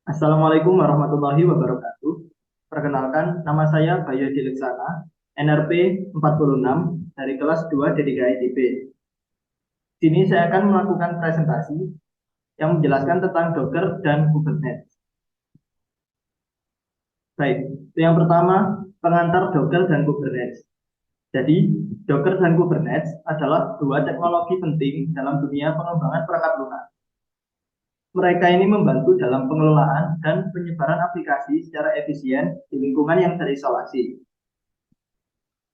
Assalamualaikum warahmatullahi wabarakatuh. Perkenalkan, nama saya Bayu Dileksana, NRP 46 dari kelas 2 D3 ITB. Sini saya akan melakukan presentasi yang menjelaskan tentang Docker dan Kubernetes. Baik, yang pertama, pengantar Docker dan Kubernetes. Jadi, Docker dan Kubernetes adalah dua teknologi penting dalam dunia pengembangan perangkat lunak. Mereka ini membantu dalam pengelolaan dan penyebaran aplikasi secara efisien di lingkungan yang terisolasi.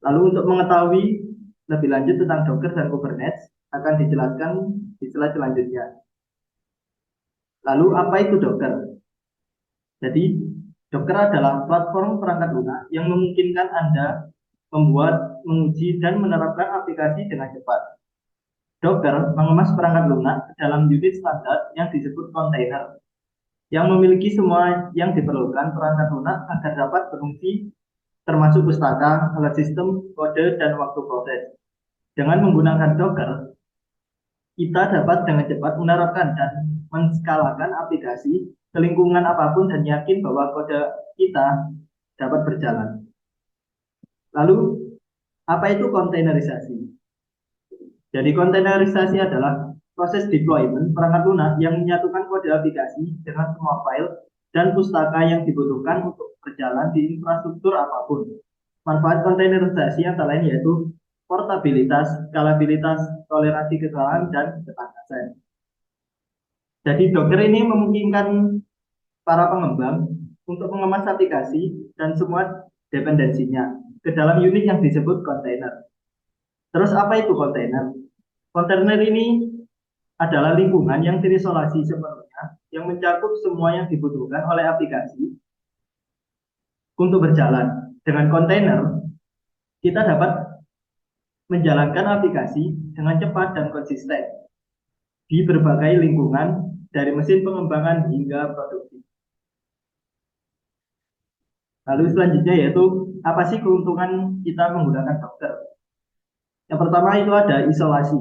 Lalu untuk mengetahui lebih lanjut tentang Docker dan Kubernetes akan dijelaskan di slide selanjutnya. Lalu apa itu Docker? Jadi Docker adalah platform perangkat lunak yang memungkinkan Anda membuat, menguji, dan menerapkan aplikasi dengan cepat. Docker mengemas perangkat lunak ke dalam unit standar yang disebut kontainer, yang memiliki semua yang diperlukan perangkat lunak agar dapat berfungsi termasuk pustaka, alat sistem, kode, dan waktu proses. Dengan menggunakan Docker, kita dapat dengan cepat menerapkan dan menskalakan aplikasi ke lingkungan apapun dan yakin bahwa kode kita dapat berjalan. Lalu, apa itu kontainerisasi? Jadi kontainerisasi adalah proses deployment perangkat lunak yang menyatukan kode aplikasi dengan semua file dan pustaka yang dibutuhkan untuk berjalan di infrastruktur apapun. Manfaat kontainerisasi antara lain yaitu portabilitas, skalabilitas, toleransi kesalahan, dan ketangkasan. Jadi Docker ini memungkinkan para pengembang untuk mengemas aplikasi dan semua dependensinya ke dalam unit yang disebut kontainer. Terus apa itu kontainer? Kontainer ini adalah lingkungan yang terisolasi sepenuhnya yang mencakup semua yang dibutuhkan oleh aplikasi untuk berjalan. Dengan kontainer, kita dapat menjalankan aplikasi dengan cepat dan konsisten di berbagai lingkungan dari mesin pengembangan hingga produksi. Lalu selanjutnya yaitu apa sih keuntungan kita menggunakan Docker? Yang pertama itu ada isolasi.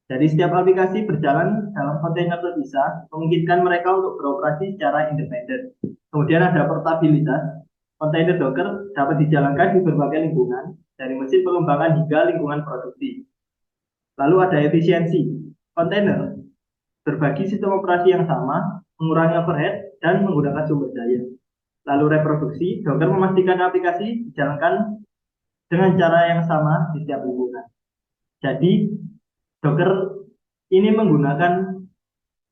Jadi setiap aplikasi berjalan dalam kontainer terpisah, memungkinkan mereka untuk beroperasi secara independen. Kemudian ada portabilitas. Kontainer Docker dapat dijalankan di berbagai lingkungan, dari mesin pengembangan hingga lingkungan produksi. Lalu ada efisiensi. Kontainer berbagi sistem operasi yang sama, mengurangi overhead, dan menggunakan sumber daya. Lalu reproduksi, Docker memastikan aplikasi dijalankan dengan cara yang sama di setiap lingkungan. Jadi, Docker ini menggunakan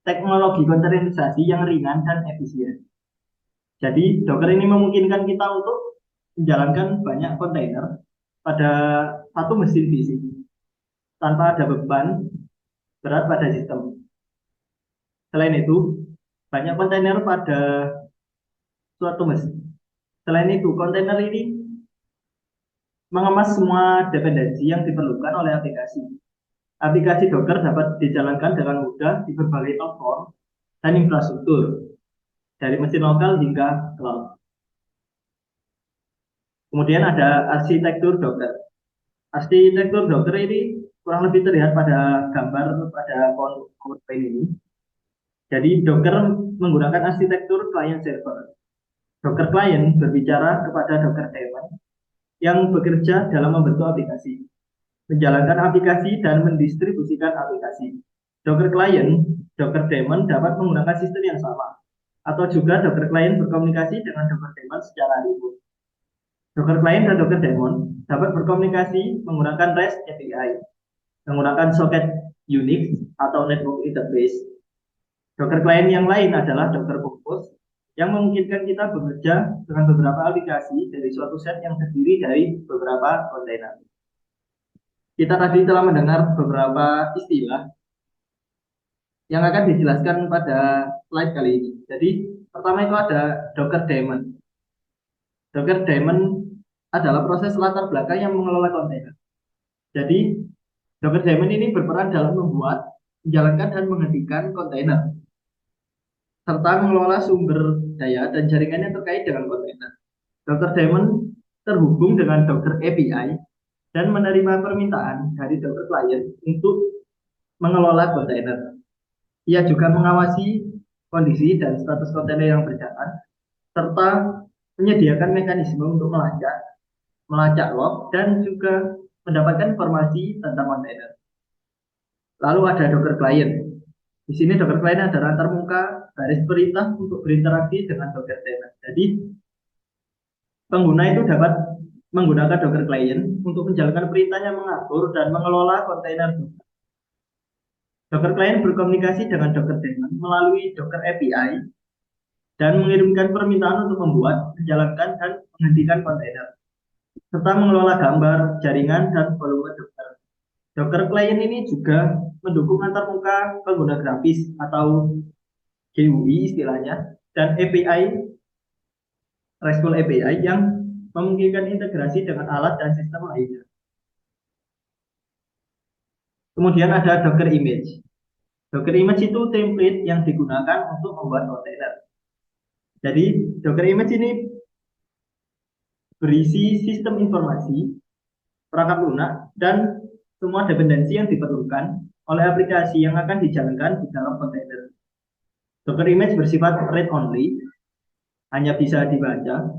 teknologi kontainerisasi yang ringan dan efisien. Jadi, Docker ini memungkinkan kita untuk menjalankan banyak kontainer pada satu mesin fisik tanpa ada beban berat pada sistem. Selain itu, banyak kontainer pada suatu mesin. Selain itu, kontainer ini mengemas semua dependensi yang diperlukan oleh aplikasi. Aplikasi Docker dapat dijalankan dengan mudah di berbagai platform dan infrastruktur, dari mesin lokal hingga cloud. Kemudian ada arsitektur Docker. Arsitektur Docker ini kurang lebih terlihat pada gambar pada PowerPoint ini. Jadi Docker menggunakan arsitektur client server. Docker client berbicara kepada Docker daemon yang bekerja dalam membentuk aplikasi, menjalankan aplikasi dan mendistribusikan aplikasi. Docker client, Docker daemon dapat menggunakan sistem yang sama, atau juga Docker client berkomunikasi dengan Docker daemon secara remote. Docker client dan Docker daemon dapat berkomunikasi menggunakan REST API, menggunakan socket Unix atau network interface. Docker client yang lain adalah Docker Compose yang memungkinkan kita bekerja dengan beberapa aplikasi dari suatu set yang terdiri dari beberapa kontainer. Kita tadi telah mendengar beberapa istilah yang akan dijelaskan pada slide kali ini. Jadi, pertama itu ada Docker daemon. Docker daemon adalah proses latar belakang yang mengelola kontainer. Jadi, Docker daemon ini berperan dalam membuat, menjalankan, dan menghentikan kontainer, serta mengelola sumber daya dan jaringan yang terkait dengan kontainer. Docker daemon terhubung dengan Docker API dan menerima permintaan dari Docker client untuk mengelola kontainer. Ia juga mengawasi kondisi dan status kontainer yang berjalan, serta menyediakan mekanisme untuk melacak log, dan juga mendapatkan informasi tentang kontainer. Lalu ada Docker Client. Di sini Docker Client adalah antarmuka garis perintah untuk berinteraksi dengan Docker Daemon. Jadi pengguna itu dapat menggunakan Docker Client untuk menjalankan perintahnya mengatur dan mengelola kontainer Docker. Docker Client berkomunikasi dengan Docker Daemon melalui Docker API dan mengirimkan permintaan untuk membuat, menjalankan, dan menghentikan kontainer, serta mengelola gambar, jaringan, dan volume Docker. Docker Client ini juga mendukung antarmuka pengguna grafis atau GUI istilahnya, dan API, RESTful API yang memungkinkan integrasi dengan alat dan sistem lainnya. Kemudian ada Docker Image. Docker Image itu template yang digunakan untuk membuat kontainer. Jadi Docker Image ini berisi sistem informasi, perangkat lunak, dan semua dependensi yang diperlukan oleh aplikasi yang akan dijalankan di dalam kontainer. Docker Image bersifat read only, hanya bisa dibaca,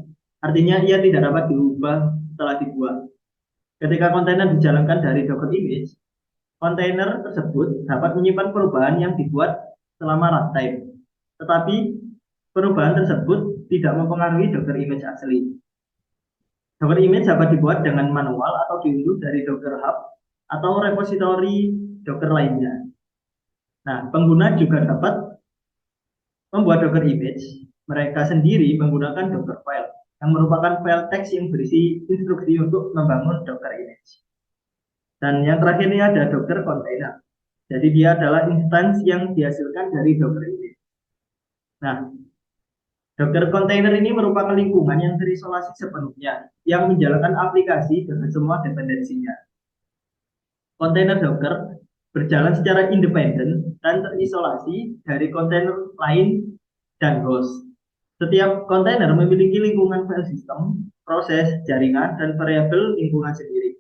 artinya ia tidak dapat diubah setelah dibuat. Ketika kontainer dijalankan dari Docker Image, kontainer tersebut dapat menyimpan perubahan yang dibuat selama runtime. Tetapi perubahan tersebut tidak mempengaruhi Docker Image asli. Docker Image dapat dibuat dengan manual atau diunduh dari Docker Hub atau repositori Docker lainnya. Nah, pengguna juga dapat membuat Docker Image mereka sendiri menggunakan Docker File, yang merupakan file teks yang berisi instruksi untuk membangun Docker Image. Dan yang terakhir ini ada Docker Container. Jadi dia adalah instansi yang dihasilkan dari Docker Image. Nah, Docker Container ini merupakan lingkungan yang terisolasi sepenuhnya, yang menjalankan aplikasi dengan semua dependensinya. Kontainer Docker berjalan secara independen dan terisolasi dari kontainer lain dan host. Setiap kontainer memiliki lingkungan file system, proses, jaringan, dan variabel lingkungan sendiri.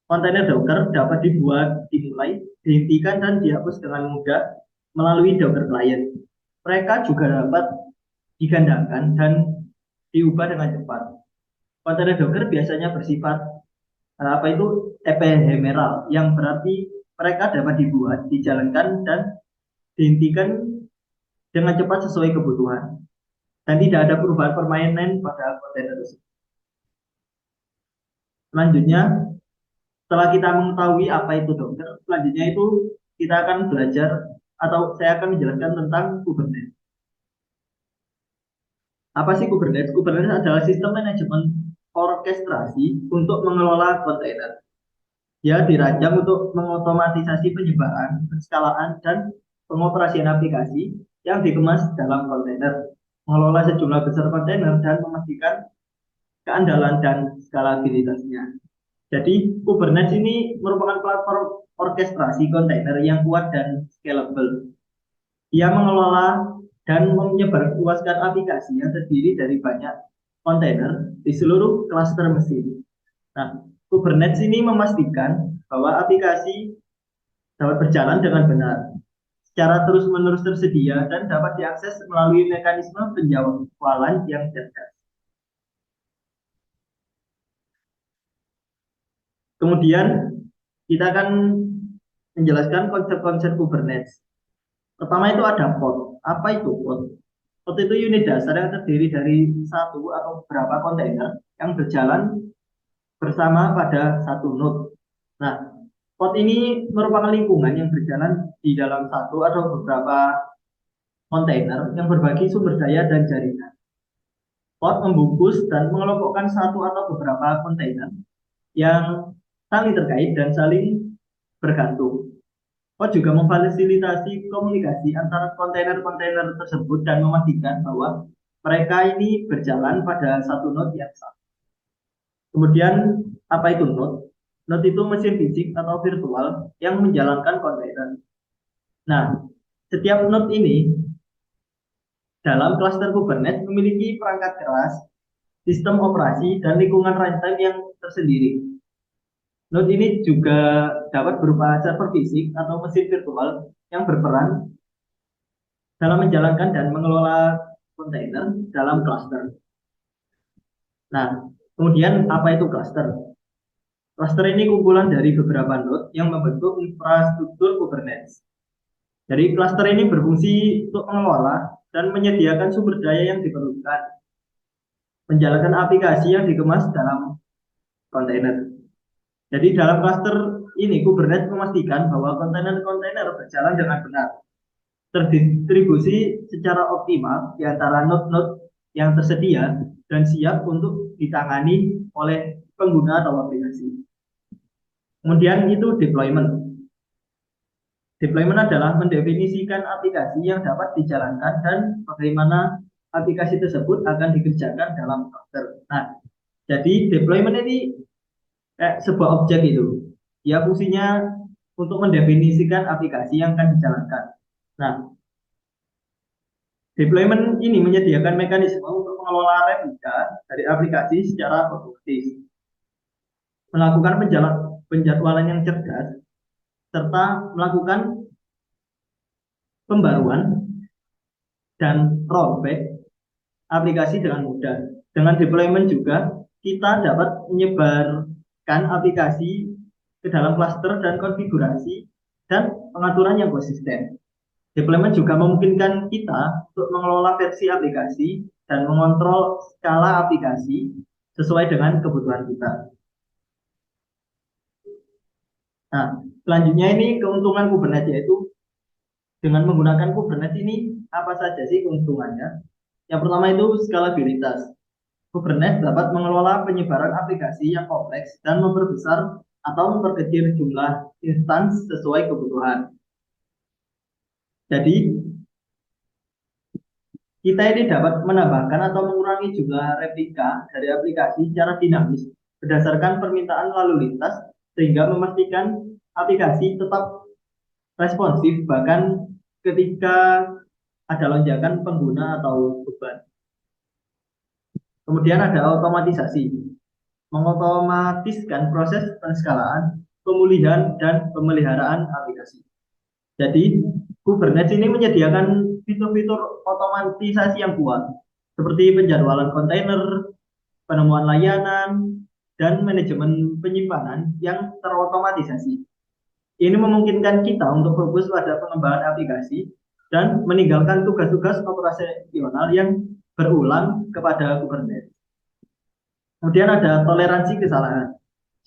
Kontainer Docker dapat dibuat, dimulai, dihentikan, dan dihapus dengan mudah melalui Docker Client. Mereka juga dapat digandakan dan diubah dengan cepat. Kontainer Docker biasanya bersifat ephemeral, yang berarti mereka dapat dibuat, dijalankan, dan dihentikan dengan cepat sesuai kebutuhan, dan tidak ada perubahan permanen pada kontainer tersebut. Selanjutnya, setelah kita mengetahui apa itu Docker, selanjutnya itu kita akan belajar atau saya akan menjelaskan tentang Kubernetes. Apa sih Kubernetes? Kubernetes adalah sistem manajemen orkestrasi untuk mengelola kontainer. Dia dirancang untuk mengotomatisasi penyebaran, penskalaan, dan pengoperasian aplikasi yang dikemas dalam kontainer, mengelola sejumlah besar kontainer, dan memastikan keandalan dan skalabilitasnya. Jadi Kubernetes ini merupakan platform orkestrasi kontainer yang kuat dan scalable. Ia mengelola dan menyebarluaskan aplikasi yang terdiri dari banyak kontainer di seluruh klaster mesin. Nah, Kubernetes ini memastikan bahwa aplikasi dapat berjalan dengan benar, secara terus-menerus tersedia, dan dapat diakses melalui mekanisme penjawaban yang cerdas. Kemudian kita akan menjelaskan konsep-konsep Kubernetes. Pertama itu ada pod. Apa itu pod? Pod itu unit dasar yang terdiri dari satu atau beberapa kontainer yang berjalan bersama pada satu node. Nah, pod ini merupakan lingkungan yang berjalan di dalam satu atau beberapa kontainer yang berbagi sumber daya dan jaringan. Pod membungkus dan mengelompokkan satu atau beberapa kontainer yang saling terkait dan saling bergantung. Pod juga memfasilitasi komunikasi antara kontainer-kontainer tersebut dan memastikan bahwa mereka ini berjalan pada satu node yang sama. Kemudian, apa itu node? Node itu mesin fisik atau virtual yang menjalankan kontainer. Nah, setiap node ini dalam klaster Kubernetes memiliki perangkat keras, sistem operasi, dan lingkungan runtime yang tersendiri. Node ini juga dapat berupa server fisik atau mesin virtual yang berperan dalam menjalankan dan mengelola kontainer dalam cluster. Nah, kemudian apa itu cluster? Cluster ini kumpulan dari beberapa node yang membentuk infrastruktur Kubernetes. Jadi cluster ini berfungsi untuk mengelola dan menyediakan sumber daya yang diperlukan, menjalankan aplikasi yang dikemas dalam kontainer. Jadi dalam cluster ini Kubernetes memastikan bahwa kontainer-kontainer berjalan dengan benar, terdistribusi secara optimal di antara node-node yang tersedia dan siap untuk ditangani oleh pengguna atau aplikasi. Kemudian itu deployment. Deployment adalah mendefinisikan aplikasi yang dapat dijalankan dan bagaimana aplikasi tersebut akan dikerjakan dalam cluster. Nah, jadi deployment ini sebuah objek itu. Ya fungsinya untuk mendefinisikan aplikasi yang akan dijalankan. Nah, deployment ini menyediakan mekanisme untuk mengelola replika dari aplikasi secara otomatis, melakukan penjadwalan yang cerdas, serta melakukan pembaruan dan rollback aplikasi dengan mudah. Dengan deployment juga kita dapat menyebarkan aplikasi ke dalam cluster dan konfigurasi dan pengaturan yang konsisten. Deployment juga memungkinkan kita untuk mengelola versi aplikasi dan mengontrol skala aplikasi sesuai dengan kebutuhan kita. Nah, selanjutnya ini keuntungan Kubernetes, yaitu dengan menggunakan Kubernetes ini apa saja sih keuntungannya? Yang pertama itu skalabilitas. Kubernetes dapat mengelola penyebaran aplikasi yang kompleks dan memperbesar atau memperkecil jumlah instans sesuai kebutuhan. Jadi, kita ini dapat menambahkan atau mengurangi jumlah replika dari aplikasi secara dinamis berdasarkan permintaan lalu lintas sehingga memastikan aplikasi tetap responsif bahkan ketika ada lonjakan pengguna atau beban. Kemudian ada otomatisasi, mengotomatiskan proses penskalaan, pemulihan, dan pemeliharaan aplikasi. Jadi, Kubernetes ini menyediakan fitur-fitur otomatisasi yang kuat, seperti penjadwalan kontainer, penemuan layanan, dan manajemen penyimpanan yang terotomatisasi. Ini memungkinkan kita untuk fokus pada pengembangan aplikasi dan meninggalkan tugas-tugas operasional yang berulang kepada Kubernetes. Kemudian ada toleransi kesalahan.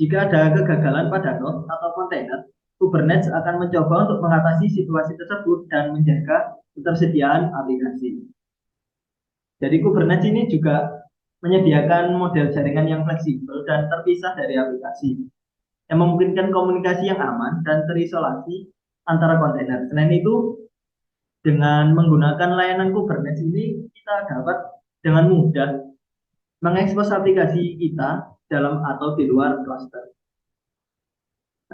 Jika ada kegagalan pada node atau kontainer, Kubernetes akan mencoba untuk mengatasi situasi tersebut dan menjaga ketersediaan aplikasi. Jadi Kubernetes ini juga menyediakan model jaringan yang fleksibel dan terpisah dari aplikasi, yang memungkinkan komunikasi yang aman dan terisolasi antara kontainer. Selain itu, dengan menggunakan layanan Kubernetes ini, kita dapat dengan mudah mengekspos aplikasi kita dalam atau di luar cluster.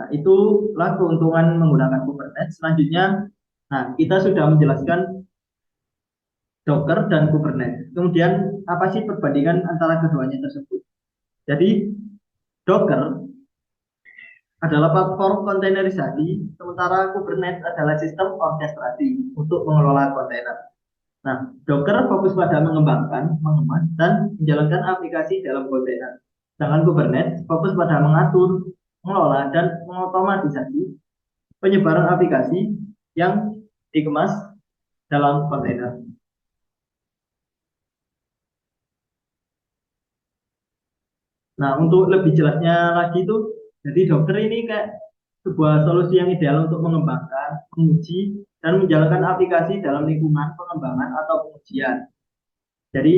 Nah, itulah keuntungan menggunakan Kubernetes. Selanjutnya, nah kita sudah menjelaskan Docker dan Kubernetes. Kemudian, apa sih perbandingan antara keduanya tersebut? Jadi, Docker adalah platform kontainerisasi, sementara Kubernetes adalah sistem orkestrasi untuk mengelola kontainer. Nah, Docker fokus pada mengembangkan, mengemas, dan menjalankan aplikasi dalam kontainer. Sedangkan Kubernetes fokus pada mengatur, mengelola, dan mengotomatisasi penyebaran aplikasi yang dikemas dalam kontainer. Nah, untuk lebih jelasnya lagi itu, jadi Docker ini kayak sebuah solusi yang ideal untuk mengembangkan, menguji, dan menjalankan aplikasi dalam lingkungan pengembangan atau pengujian. Jadi,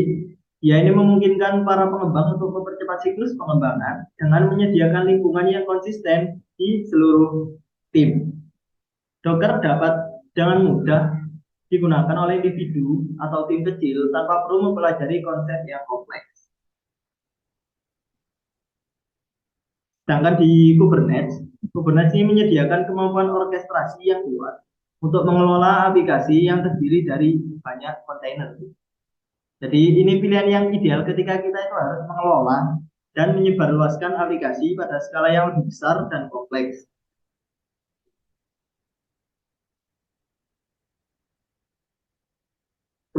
ya ini memungkinkan para pengembang untuk mempercepat siklus pengembangan dengan menyediakan lingkungan yang konsisten di seluruh tim. Docker dapat dengan mudah digunakan oleh individu atau tim kecil tanpa perlu mempelajari konsep yang kompleks. Sedangkan di Kubernetes ini menyediakan kemampuan orkestrasi yang kuat untuk mengelola aplikasi yang terdiri dari banyak kontainer. Jadi ini pilihan yang ideal ketika kita itu harus mengelola dan menyebarluaskan aplikasi pada skala yang lebih besar dan kompleks.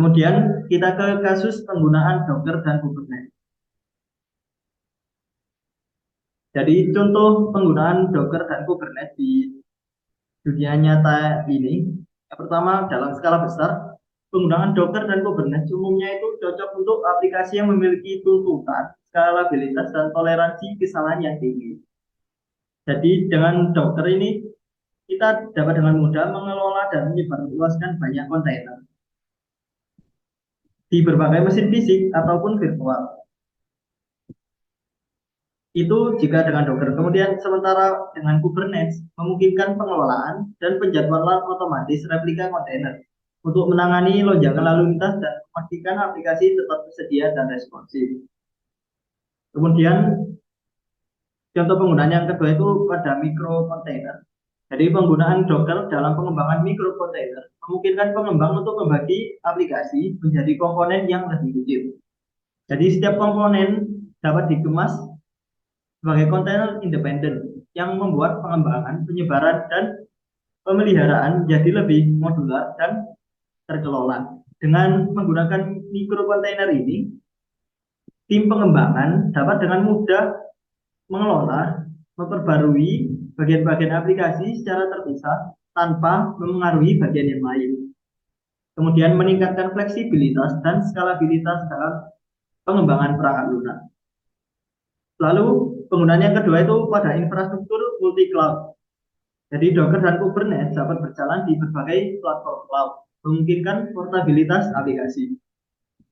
Kemudian kita ke kasus penggunaan Docker dan Kubernetes. Jadi contoh penggunaan Docker dan Kubernetes di dunia nyata ini, yang pertama dalam skala besar, penggunaan Docker dan Kubernetes umumnya itu cocok untuk aplikasi yang memiliki tuntutan, skalabilitas, dan toleransi kesalahan yang tinggi. Jadi dengan Docker ini kita dapat dengan mudah mengelola dan menyebarluaskan banyak kontainer di berbagai mesin fisik ataupun virtual. Itu jika dengan Docker. Kemudian sementara dengan Kubernetes memungkinkan pengelolaan dan penjadwalan otomatis replika kontainer untuk menangani lonjakan lalu lintas dan memastikan aplikasi tetap tersedia dan responsif. Kemudian contoh penggunaan yang kedua itu pada micro container. Jadi penggunaan Docker dalam pengembangan micro container memungkinkan pengembang untuk membagi aplikasi menjadi komponen yang lebih kecil. Jadi setiap komponen dapat dikemas sebagai kontainer independen yang membuat pengembangan, penyebaran, dan pemeliharaan jadi lebih modular dan terkelola. Dengan menggunakan micro container ini, tim pengembangan dapat dengan mudah mengelola, memperbarui bagian-bagian aplikasi secara terpisah tanpa memengaruhi bagian yang lain. Kemudian meningkatkan fleksibilitas dan skalabilitas dalam pengembangan perangkat lunak. Lalu penggunaan yang kedua itu pada infrastruktur multi cloud. Jadi Docker dan Kubernetes dapat berjalan di berbagai platform cloud, memungkinkan portabilitas aplikasi.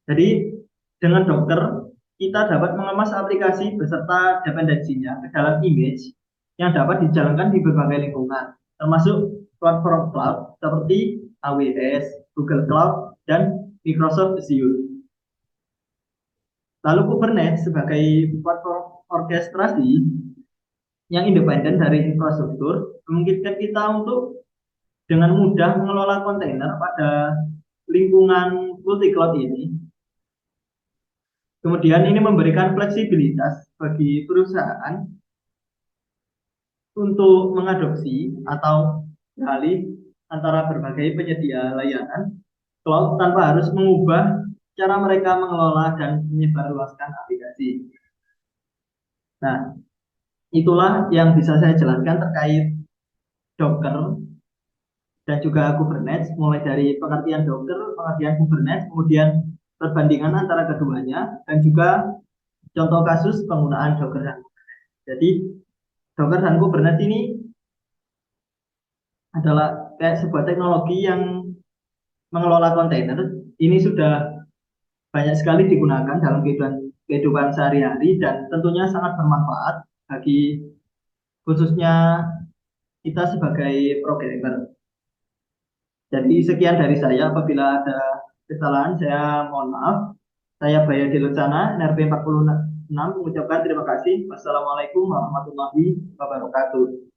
Jadi dengan Docker kita dapat mengemas aplikasi beserta dependensinya ke dalam image yang dapat dijalankan di berbagai lingkungan, termasuk platform cloud seperti AWS, Google Cloud, dan Microsoft Azure. Lalu Kubernetes sebagai platform orkestrasi yang independen dari infrastruktur memungkinkan kita untuk dengan mudah mengelola kontainer pada lingkungan multi cloud ini. Kemudian ini memberikan fleksibilitas bagi perusahaan untuk mengadopsi atau beralih antara berbagai penyedia layanan cloud tanpa harus mengubah cara mereka mengelola dan menyebarluaskan aplikasi. Nah, itulah yang bisa saya jelaskan terkait Docker dan juga Kubernetes, mulai dari pengertian Docker, pengertian Kubernetes, kemudian perbandingan antara keduanya, dan juga contoh kasus penggunaan Docker dan Kubernetes. Jadi Docker dan Kubernetes ini adalah kayak sebuah teknologi yang mengelola kontainer. Ini sudah banyak sekali digunakan dalam kehidupan sehari-hari dan tentunya sangat bermanfaat bagi khususnya kita sebagai programmer. Jadi sekian dari saya. Apabila ada kesalahan, saya mohon maaf. Saya Bayadi Lucana, NRP 46, mengucapkan terima kasih. Wassalamualaikum warahmatullahi wabarakatuh.